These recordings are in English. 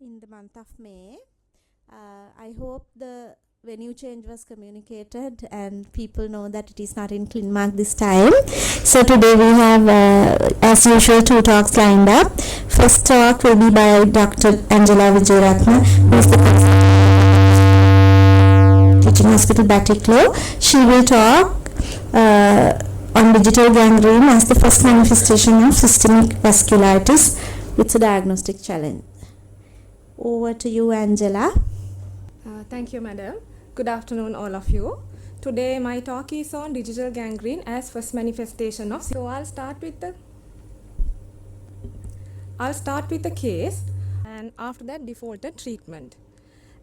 in the month of May. I hope the venue change was communicated and people know that it is not in Clindmark this time. So today we have, as usual, 2 talks lined up. First talk will be by Dr. Wijeyeratna, who is the teaching hospital Batticaloa. She will talk on digital gangrene as the first manifestation of systemic vasculitis with a diagnostic challenge. Over to you, Angela. Thank you, madam. Good afternoon, all of you. Today, my talk is on digital gangrene as first manifestation of. So I'll start with the case, and after that, defaulted treatment.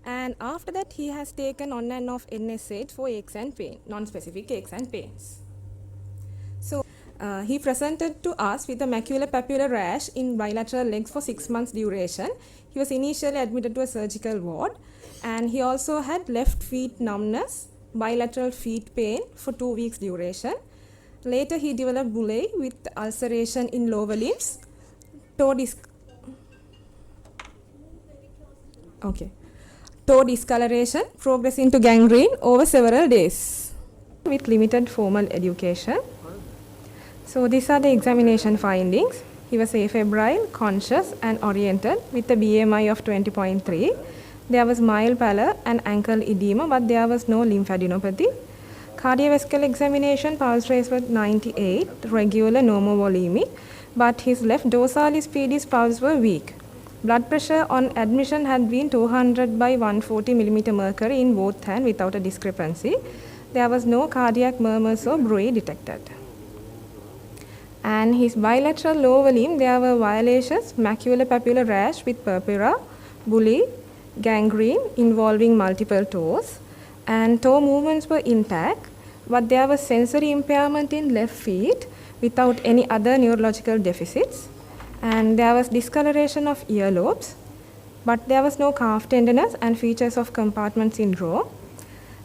And after that, he has taken on and off NSAID for aches and pain, non-specific aches and pains. So he presented to us with a maculopapular rash in bilateral legs for 6 months duration. He was initially admitted to a surgical ward, and he also had left feet numbness, bilateral feet pain for 2 weeks duration. Later, he developed bullae with ulceration in lower limbs, toe discoloration, progressing to gangrene over several days with limited formal education. So these are the examination findings. He was afebrile, conscious and oriented with a BMI of 20.3. There was mild pallor and ankle edema, but there was no lymphadenopathy. Cardiovascular examination, pulse rates were 98, regular, normovolemic, but his left dorsalis pedis pulse were weak. Blood pressure on admission had been 200 by 140 mm mercury in both hands without a discrepancy. There was no cardiac murmurs or bruit detected. And his bilateral lower limb, there were violations, maculopapular rash with purpura, bullae, gangrene involving multiple toes, and toe movements were intact, but there was sensory impairment in left feet without any other neurological deficits, and there was discoloration of earlobes, but there was no calf tenderness and features of compartment syndrome.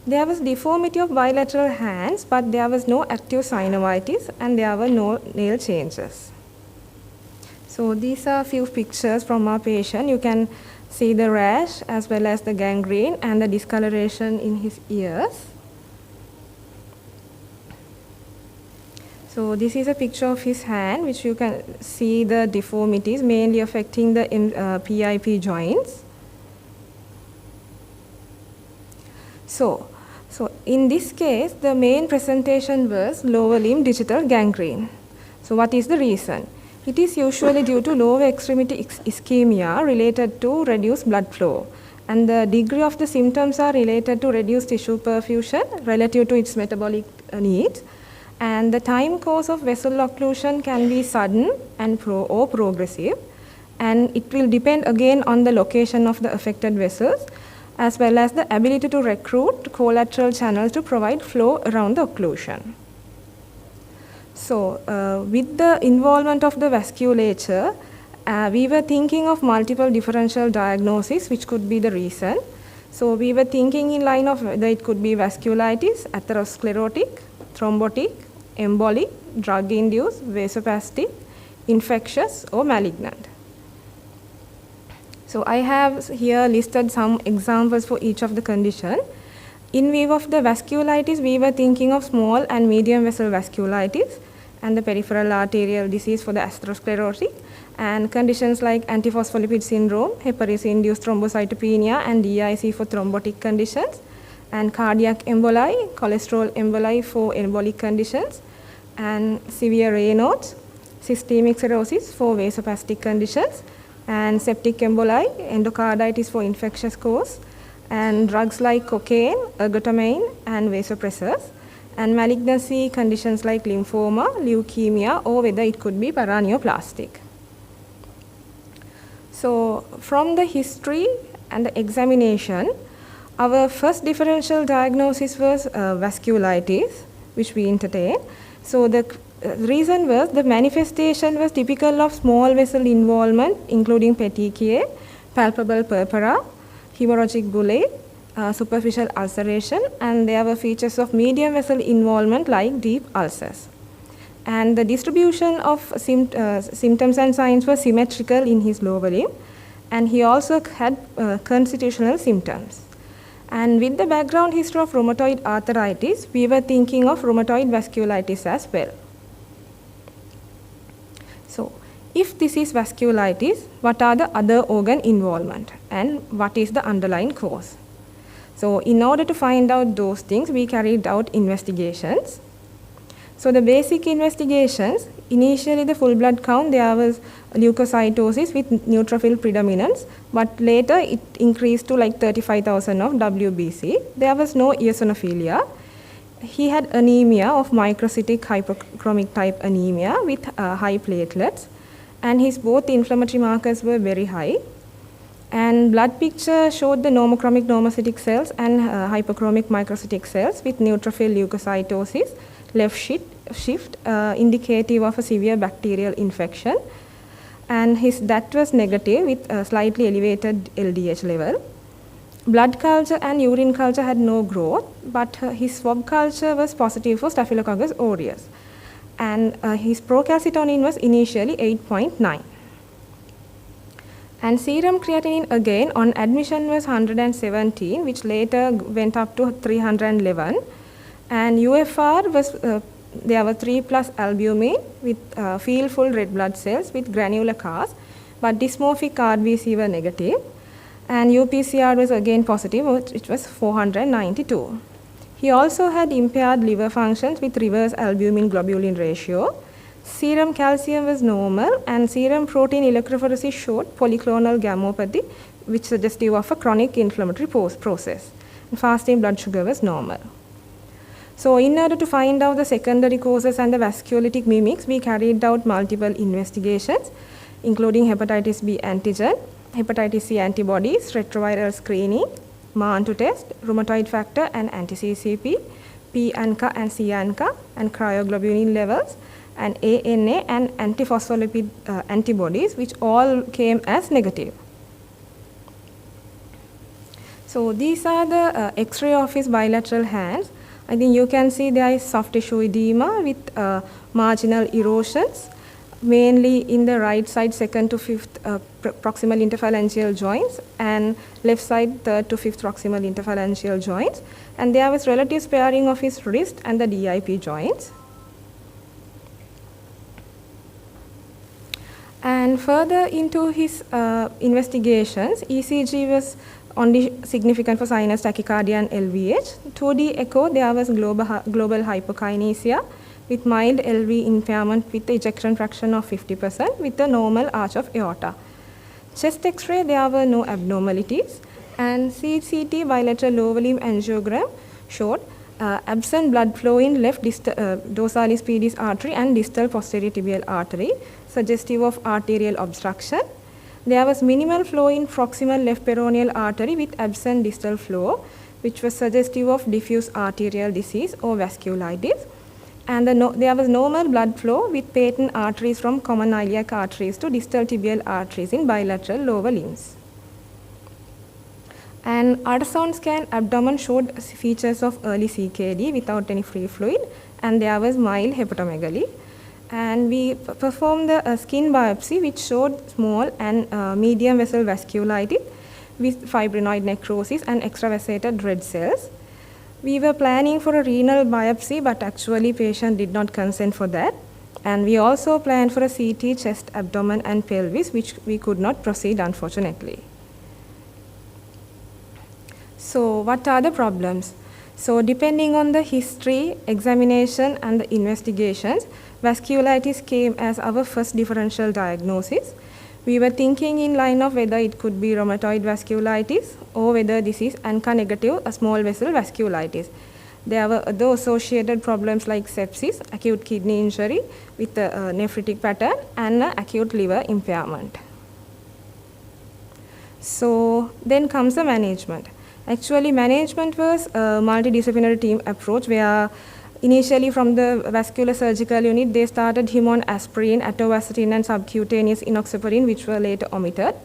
There was deformity of bilateral hands, but there was no active synovitis and there were no nail changes. So these are a few pictures from our patient. You can see the rash as well as the gangrene and the discoloration in his ears. So this is a picture of his hand, which you can see the deformities mainly affecting the PIP joints. So in this case, the main presentation was lower limb digital gangrene. So what is the reason? It is usually due to lower extremity ischemia related to reduced blood flow, and the degree of the symptoms are related to reduced tissue perfusion relative to its metabolic needs, and the time course of vessel occlusion can be sudden and or progressive, and it will depend again on the location of the affected vessels as well as the ability to recruit collateral channels to provide flow around the occlusion. So with the involvement of the vasculature, we were thinking of multiple differential diagnoses which could be the reason. So we were thinking in line of whether it could be vasculitis, atherosclerotic, thrombotic, embolic, drug-induced, vasospastic, infectious or malignant. So I have here listed some examples for each of the conditions. In view of the vasculitis, we were thinking of small and medium vessel vasculitis and the peripheral arterial disease for the atherosclerotic, and conditions like antiphospholipid syndrome, heparin-induced thrombocytopenia and DIC for thrombotic conditions, and cardiac emboli, cholesterol emboli for embolic conditions, and severe Raynaud's, systemic cirrhosis for vasospastic conditions, and septic emboli, endocarditis for infectious cause, and drugs like cocaine, ergotamine, and vasopressors, and malignancy conditions like lymphoma, leukemia, or whether it could be paraneoplastic. So from the history and the examination, our first differential diagnosis was vasculitis, which we entertained. So the reason was the manifestation was typical of small vessel involvement, including petechiae, palpable purpura, hemorrhagic bullae, superficial ulceration, and there were features of medium vessel involvement like deep ulcers. And the distribution of symptoms and signs were symmetrical in his lower limb, and he also had constitutional symptoms. And with the background history of rheumatoid arthritis, we were thinking of rheumatoid vasculitis as well. So, if this is vasculitis, what are the other organ involvement and what is the underlying cause? So, in order to find out those things, we carried out investigations. So, the basic investigations, initially the full blood count, there was leukocytosis with neutrophil predominance, but later it increased to like 35,000 of WBC. There was no eosinophilia. He had anemia of microcytic hypochromic type anemia with high platelets, and his both inflammatory markers were very high. And blood picture showed the normochromic normocytic cells and hypochromic microcytic cells with neutrophil leukocytosis, left shift indicative of a severe bacterial infection, and that was negative with a slightly elevated LDH level. Blood culture and urine culture had no growth, but his swab culture was positive for Staphylococcus aureus, and his procalcitonin was initially 8.9. And serum creatinine again on admission was 117, which later went up to 311. And UFR was, there were 3 plus albumin with field full red blood cells with granular CAS, but dysmorphic RBC were negative. And UPCR was again positive, which was 492. He also had impaired liver functions with reverse albumin globulin ratio. Serum calcium was normal, and serum protein electrophoresis showed polyclonal gammopathy, which suggestive of a chronic inflammatory process. And fasting blood sugar was normal. So in order to find out the secondary causes and the vasculitic mimics, we carried out multiple investigations, including hepatitis B antigen, hepatitis C antibodies, retroviral screening, MANTU test, rheumatoid factor and anti-CCP, P-ANCA and C-ANCA, and cryoglobulin levels, and ANA and antiphospholipid antibodies, which all came as negative. So these are the X-ray of his bilateral hands. I think you can see there is soft tissue edema with marginal erosions, mainly in the right side 2nd to 5th proximal interphalangeal joints, and left side 3rd to 5th proximal interphalangeal joints. And there was relative sparing of his wrist and the DIP joints. And further into his investigations, ECG was only significant for sinus tachycardia and LVH. 2D echo, there was global hypokinesia with mild LV impairment with the ejection fraction of 50% with the normal arch of aorta. Chest X-ray, there were no abnormalities. And CT bilateral lower limb angiogram showed absent blood flow in left dorsalis pedis artery and distal posterior tibial artery, suggestive of arterial obstruction. There was minimal flow in proximal left peroneal artery with absent distal flow, which was suggestive of diffuse arterial disease or vasculitis. And there was normal blood flow with patent arteries from common iliac arteries to distal tibial arteries in bilateral lower limbs. And ultrasound scan abdomen showed features of early CKD without any free fluid, and there was mild hepatomegaly. And we performed the skin biopsy, which showed small and medium vessel vasculitis with fibrinoid necrosis and extravasated red cells. We were planning for a renal biopsy, but actually patient did not consent for that. And we also planned for a CT chest, abdomen and pelvis, which we could not proceed, unfortunately. So what are the problems? So depending on the history, examination and the investigations, vasculitis came as our first differential diagnosis. We were thinking in line of whether it could be rheumatoid vasculitis or whether this is ANCA negative, a small vessel vasculitis. There were other associated problems like sepsis, acute kidney injury with a nephritic pattern, and acute liver impairment. So then comes the management. Actually, management was a multidisciplinary team approach where initially from the vascular surgical unit, they started him on aspirin, atorvastatin and subcutaneous enoxaparin, which were later omitted.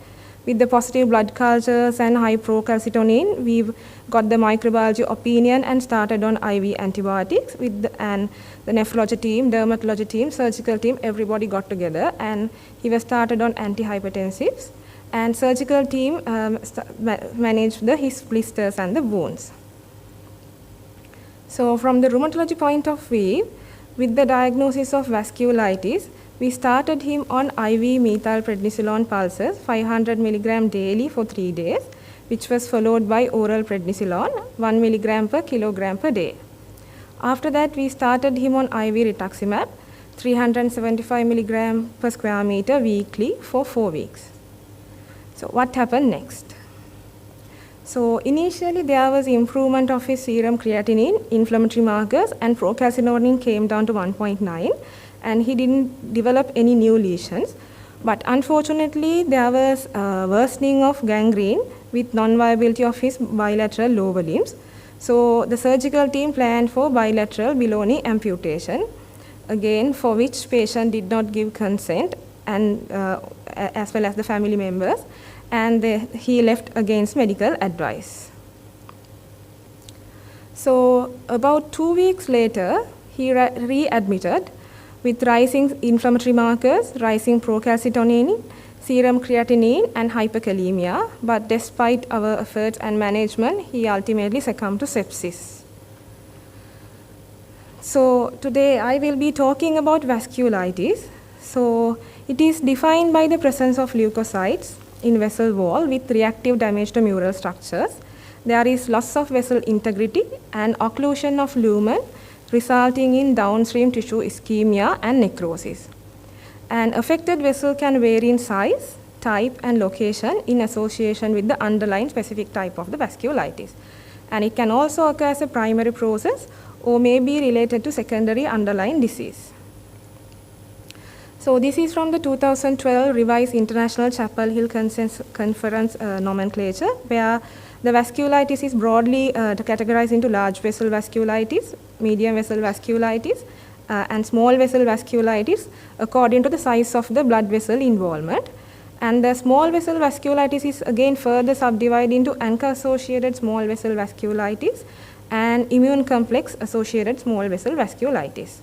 With the positive blood cultures and high procalcitonin, we got the microbiology opinion and started on IV antibiotics. And the nephrology team, dermatology team, surgical team, everybody got together, and he was started on antihypertensives. and surgical team managed his blisters and the wounds. So from the rheumatology point of view, with the diagnosis of vasculitis, we started him on IV methylprednisolone pulses, 500 mg daily for 3 days, which was followed by oral prednisolone, 1 mg per kilogram per day. After that, we started him on IV rituximab, 375 mg per square meter weekly for 4 weeks. So what happened next? So initially there was improvement of his serum creatinine, inflammatory markers, and procalcitonin came down to 1.9, and he didn't develop any new lesions. But unfortunately there was worsening of gangrene with non-viability of his bilateral lower limbs. So the surgical team planned for bilateral below knee amputation, again for which patient did not give consent, and as well as the family members, and he left against medical advice. So about 2 weeks later, he readmitted with rising inflammatory markers, rising procalcitonin, serum creatinine, and hyperkalemia. But despite our efforts and management, he ultimately succumbed to sepsis. So today I will be talking about vasculitis. So it is defined by the presence of leukocytes in vessel wall with reactive damage to mural structures. There is loss of vessel integrity and occlusion of lumen, resulting in downstream tissue ischemia and necrosis. An affected vessel can vary in size, type, and location in association with the underlying specific type of the vasculitis. And it can also occur as a primary process or may be related to secondary underlying disease. So this is from the 2012 revised International Chapel Hill Conference nomenclature, where the vasculitis is broadly categorized into large vessel vasculitis, medium vessel vasculitis, and small vessel vasculitis according to the size of the blood vessel involvement. And the small vessel vasculitis is again further subdivided into ANCA-associated small vessel vasculitis and immune complex associated small vessel vasculitis.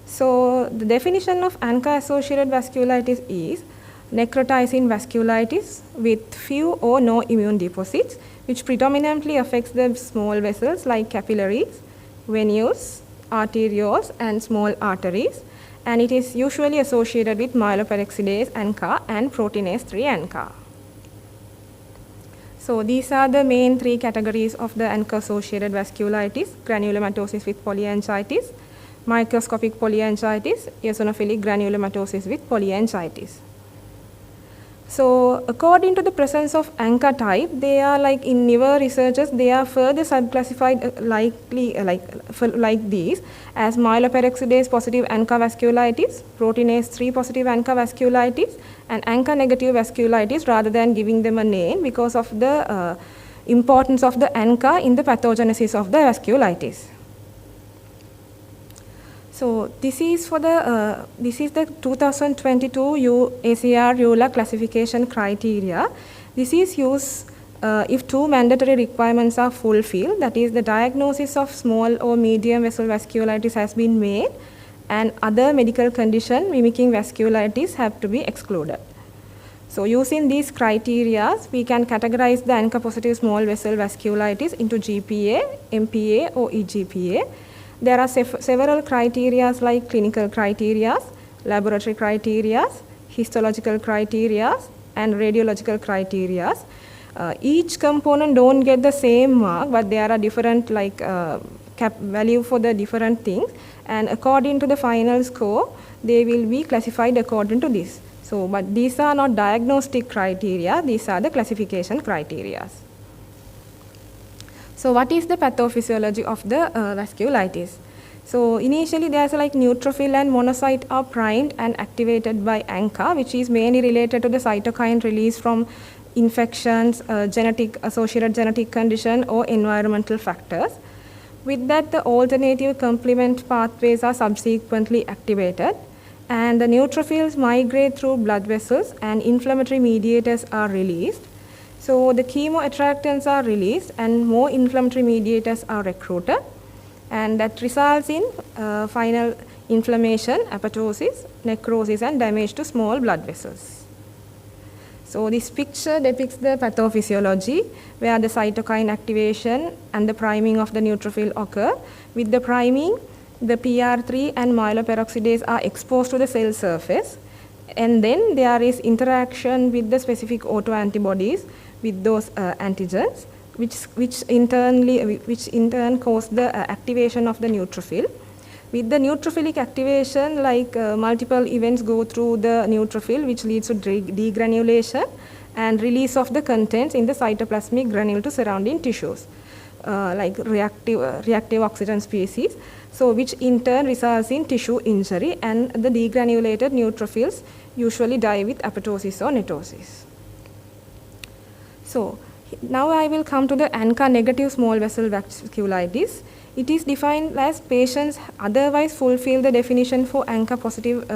So the definition of ANCA-associated vasculitis is necrotizing vasculitis with few or no immune deposits, which predominantly affects the small vessels like capillaries, venules, arterioles, and small arteries, and it is usually associated with myeloperoxidase ANCA and proteinase 3 ANCA. So these are the main 3 categories of the ANCA-associated vasculitis: granulomatosis with polyangiitis, microscopic polyangiitis, eosinophilic granulomatosis with polyangiitis. So according to the presence of ANCA type, they are like in newer researches, they are further subclassified like these as myeloperoxidase positive ANCA vasculitis, proteinase 3 positive ANCA vasculitis, and ANCA negative vasculitis, rather than giving them a name because of the importance of the ANCA in the pathogenesis of the vasculitis. So this is for the 2022 ACR EULA classification criteria. This is used if 2 mandatory requirements are fulfilled, that is the diagnosis of small or medium vessel vasculitis has been made, and other medical condition mimicking vasculitis have to be excluded. So using these criteria, we can categorize the ANCA positive small vessel vasculitis into GPA, MPA, or EGPA. There are several criteria like clinical criteria, laboratory criteria, histological criteria, and radiological criteria. Each component don't get the same mark, but there are different value for the different things, and according to the final score, they will be classified according to this. So, but these are not diagnostic criteria, these are the classification criteria. So what is the pathophysiology of the vasculitis? So initially there's like neutrophil and monocyte are primed and activated by ANCA, which is mainly related to the cytokine release from infections, associated genetic condition, or environmental factors. With that, the alternative complement pathways are subsequently activated, and the neutrophils migrate through blood vessels and inflammatory mediators are released. So the chemoattractants are released and more inflammatory mediators are recruited, and that results in final inflammation, apoptosis, necrosis, and damage to small blood vessels. So this picture depicts the pathophysiology where the cytokine activation and the priming of the neutrophil occur. With the priming, the PR3 and myeloperoxidase are exposed to the cell surface, and then there is interaction with the specific autoantibodies with those antigens, which in turn cause the activation of the neutrophil. With the neutrophilic activation, multiple events go through the neutrophil, which leads to degranulation and release of the contents in the cytoplasmic granule to surrounding tissues, like reactive oxygen species, so which in turn results in tissue injury, and the degranulated neutrophils usually die with apoptosis or netosis. So now I will come to the ANCA negative small vessel vasculitis. It is defined as patients otherwise fulfill the definition for ANCA positive,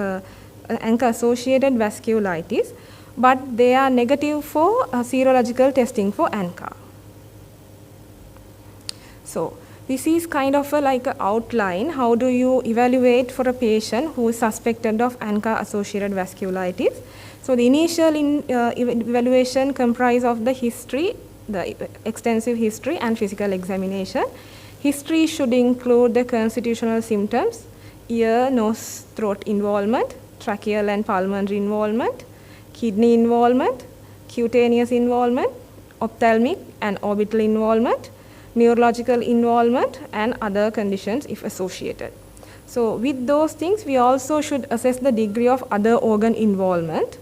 ANCA associated vasculitis, but they are negative for serological testing for ANCA. So this is kind of like an outline. How do you evaluate for a patient who is suspected of ANCA associated vasculitis? So the initial evaluation comprises of the history, the extensive history and physical examination. History should include the constitutional symptoms, ear, nose, throat involvement, tracheal and pulmonary involvement, kidney involvement, cutaneous involvement, ophthalmic and orbital involvement, neurological involvement, and other conditions if associated. So with those things, we also should assess the degree of other organ involvement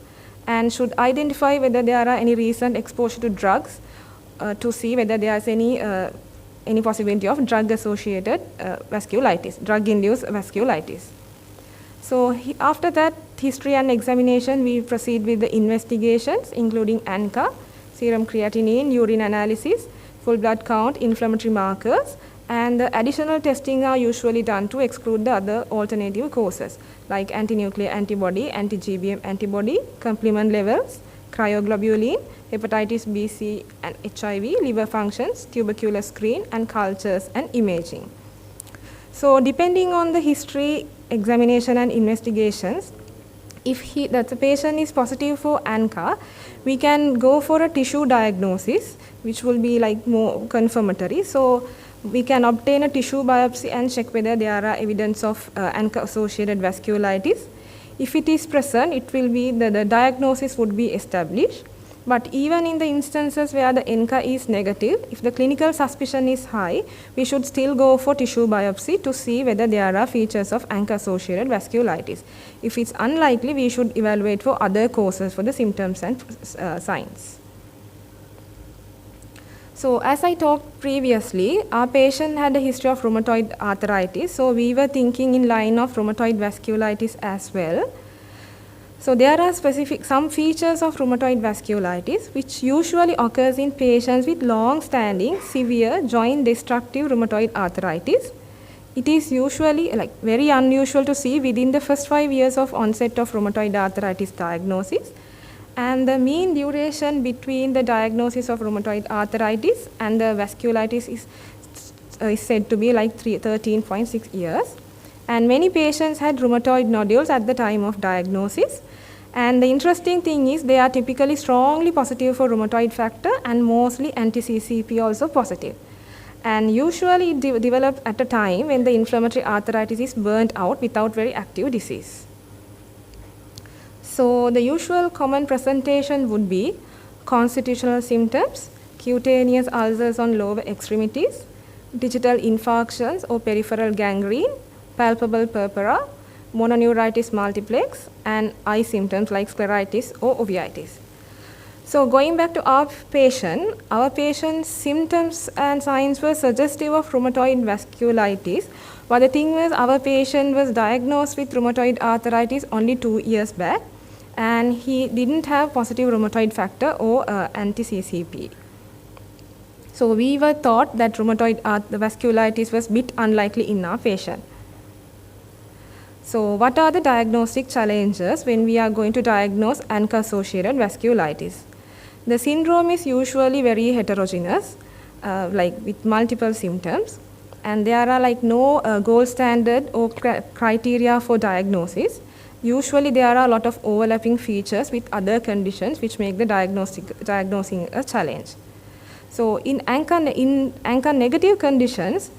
and should identify whether there are any recent exposure to drugs to see whether there is any possibility of drug-associated vasculitis, drug-induced vasculitis. So after that history and examination, we proceed with the investigations including ANCA, serum creatinine, urine analysis, full blood count, inflammatory markers, and the additional testing are usually done to exclude the other alternative causes like anti-nuclear antibody, anti-GBM antibody, complement levels, cryoglobulin, hepatitis B, C, and HIV, liver functions, tubercular screen, and cultures and imaging. So depending on the history, examination, and investigations, if the patient is positive for ANCA, we can go for a tissue diagnosis, which will be like more confirmatory. So we can obtain a tissue biopsy and check whether there are evidence of ANCA-associated vasculitis. If it is present, it will be the diagnosis would be established. But even in the instances where the ANCA is negative, if the clinical suspicion is high, we should still go for tissue biopsy to see whether there are features of ANCA-associated vasculitis. If it's unlikely, we should evaluate for other causes for the symptoms and signs. So as I talked previously, our patient had a history of rheumatoid arthritis, so we were thinking in line of rheumatoid vasculitis as well. So there are some features of rheumatoid vasculitis which usually occurs in patients with long-standing severe joint destructive rheumatoid arthritis. It is usually very unusual to see within the first 5 years of onset of rheumatoid arthritis diagnosis. And the mean duration between the diagnosis of rheumatoid arthritis and the vasculitis is said to be like 13.6 years. And many patients had rheumatoid nodules at the time of diagnosis. And the interesting thing is they are typically strongly positive for rheumatoid factor and mostly anti-CCP also positive. And usually it develops at a time when the inflammatory arthritis is burnt out without very active disease. So the usual common presentation would be constitutional symptoms, cutaneous ulcers on lower extremities, digital infarctions or peripheral gangrene, palpable purpura, mononeuritis multiplex, and eye symptoms like scleritis or uveitis. So going back to our patient's symptoms and signs were suggestive of rheumatoid vasculitis, but the thing was our patient was diagnosed with rheumatoid arthritis only 2 years back, and he didn't have positive rheumatoid factor or anti-CCP. So we were thought that rheumatoid vasculitis was a bit unlikely in our patient. So what are the diagnostic challenges when we are going to diagnose ANCA-associated vasculitis? The syndrome is usually very heterogeneous, with multiple symptoms, and there are no gold standard or criteria for diagnosis. usually there are a lot of overlapping features with other conditions which make the diagnosing a challenge. So in ANCA negative conditions,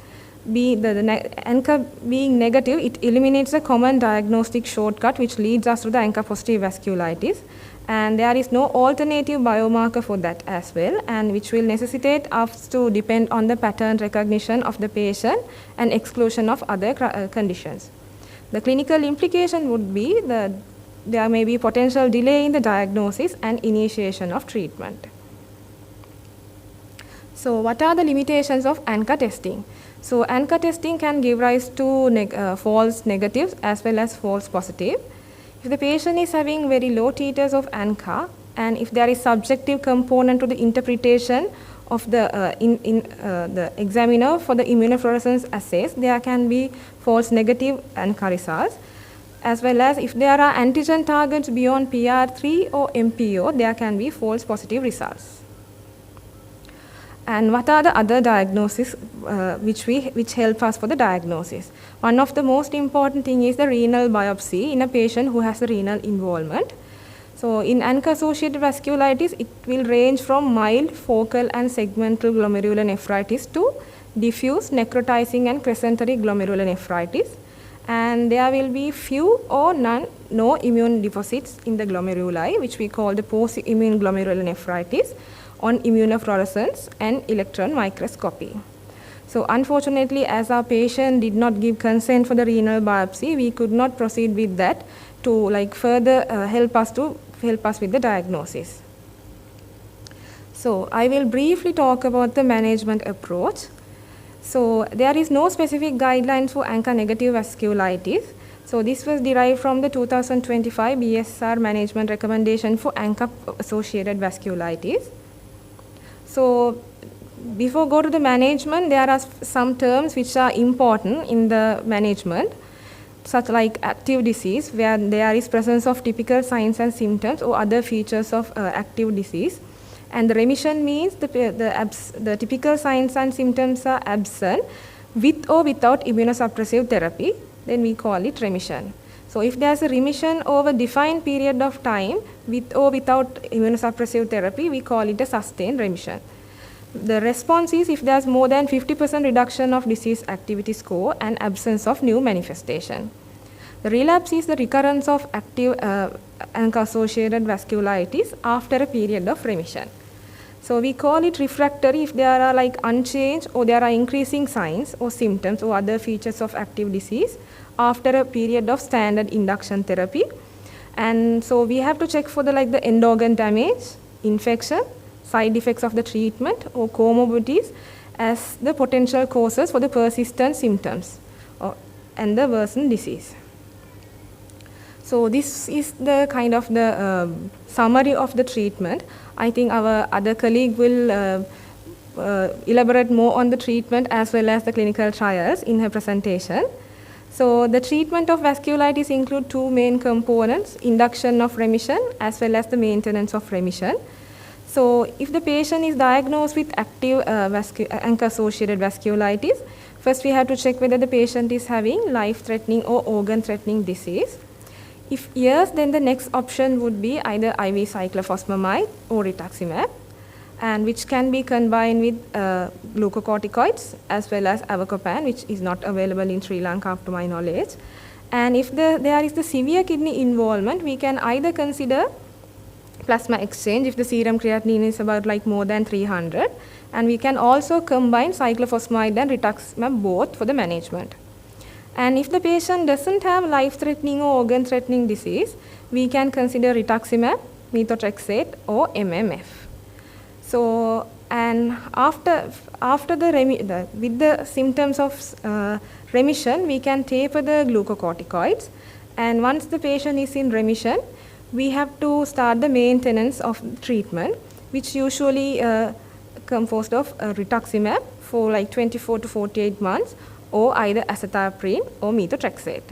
ANCA being negative, it eliminates a common diagnostic shortcut which leads us to the ANCA positive vasculitis, and there is no alternative biomarker for that as well, and which will necessitate us to depend on the pattern recognition of the patient and exclusion of other conditions. The clinical implication would be that there may be potential delay in the diagnosis and initiation of treatment. So what are the limitations of ANCA testing? So ANCA testing can give rise to false negatives as well as false positive. If the patient is having very low titers of ANCA, and if there is subjective component to the interpretation of the examiner for the immunofluorescence assays, there can be false negative ANCA results, as well as if there are antigen targets beyond PR3 or MPO, there can be false positive results. And what are the other diagnoses which help us for the diagnosis? One of the most important thing is the renal biopsy in a patient who has a renal involvement. So in ANCA-associated vasculitis, it will range from mild focal and segmental glomerulonephritis to diffuse necrotizing and crescentery glomerulonephritis. And there will be few or no immune deposits in the glomeruli, which we call the post-immune glomerulonephritis, on immunofluorescence and electron microscopy. So unfortunately, as our patient did not give consent for the renal biopsy, we could not proceed with that to further help us with the diagnosis. So I will briefly talk about the management approach. So there is no specific guidelines for ANCA negative vasculitis. So this was derived from the 2025 BSR management recommendation for ANCA associated vasculitis. So before go to the management, there are some terms which are important in the management, such like active disease, where there is presence of typical signs and symptoms or other features of active disease. And the remission means the typical signs and symptoms are absent with or without immunosuppressive therapy, then we call it remission. So if there is a remission over a defined period of time with or without immunosuppressive therapy, we call it a sustained remission. The response is if there is more than 50% reduction of disease activity score and absence of new manifestation. The relapse is the recurrence of active ANCA-associated vasculitis after a period of remission. So we call it refractory if there are unchanged or there are increasing signs or symptoms or other features of active disease after a period of standard induction therapy. And so we have to check for the end organ damage, infection, side effects of the treatment or comorbidities as the potential causes for the persistent symptoms and the worsened disease. So this is the kind of the summary of the treatment. I think our other colleague will elaborate more on the treatment as well as the clinical trials in her presentation. So the treatment of vasculitis include two main components, induction of remission as well as the maintenance of remission. So if the patient is diagnosed with active ANCA-associated vasculitis, first we have to check whether the patient is having life-threatening or organ-threatening disease. If yes, then the next option would be either IV cyclophosphamide or rituximab, and which can be combined with glucocorticoids as well as avacopan, which is not available in Sri Lanka up to my knowledge. And if there is the severe kidney involvement, we can either consider plasma exchange if the serum creatinine is about more than 300, and we can also combine cyclophosphamide and rituximab both for the management. And if the patient doesn't have life-threatening or organ-threatening disease, we can consider rituximab, methotrexate or MMF. So, and with the symptoms of remission, we can taper the glucocorticoids, and once the patient is in remission, we have to start the maintenance of treatment, which usually composed of rituximab for 24 to 48 months, or either azathioprine or methotrexate.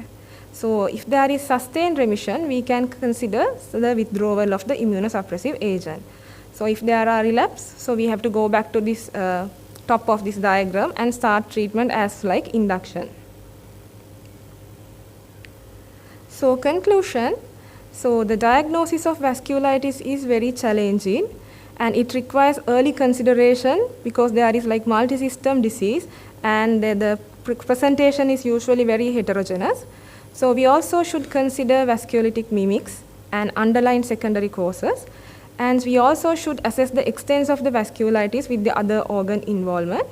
So if there is sustained remission, we can consider the withdrawal of the immunosuppressive agent. So if there are relapse, so we have to go back to this top of this diagram and start treatment as induction. So conclusion, so the diagnosis of vasculitis is very challenging and it requires early consideration because there is like multi-system disease and the presentation is usually very heterogeneous. So we also should consider vasculitic mimics and underlying secondary causes, and we also should assess the extent of the vasculitis with the other organ involvement.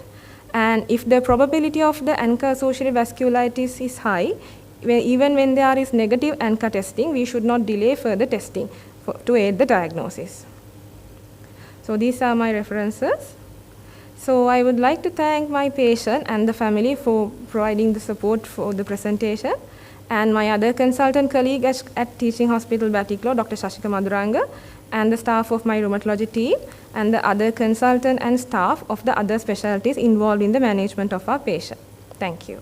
And if the probability of the ANCA-associated vasculitis is high, even when there is negative ANCA testing, we should not delay further testing to aid the diagnosis. So these are my references. So I would like to thank my patient and the family for providing the support for the presentation, and my other consultant colleague at Teaching Hospital Batticaloa, Dr. Shashika Maduranga, and the staff of my rheumatology team, and the other consultant and staff of the other specialties involved in the management of our patient. Thank you.